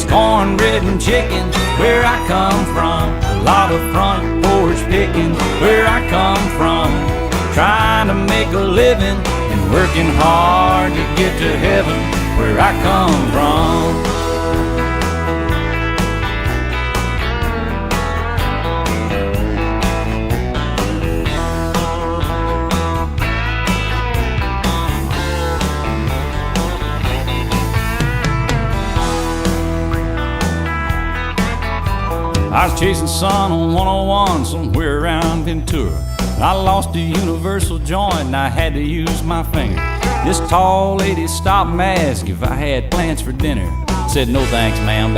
It's cornbread and chicken where I come from. A lot of front porch picking where I come from. Trying to make a living and working hard to get to heaven where I come from. I was chasing sun on 101 somewhere around Ventura. I lost a universal joint and I had to use my finger. This tall lady stopped and asked if I had plans for dinner. Said, no thanks, ma'am.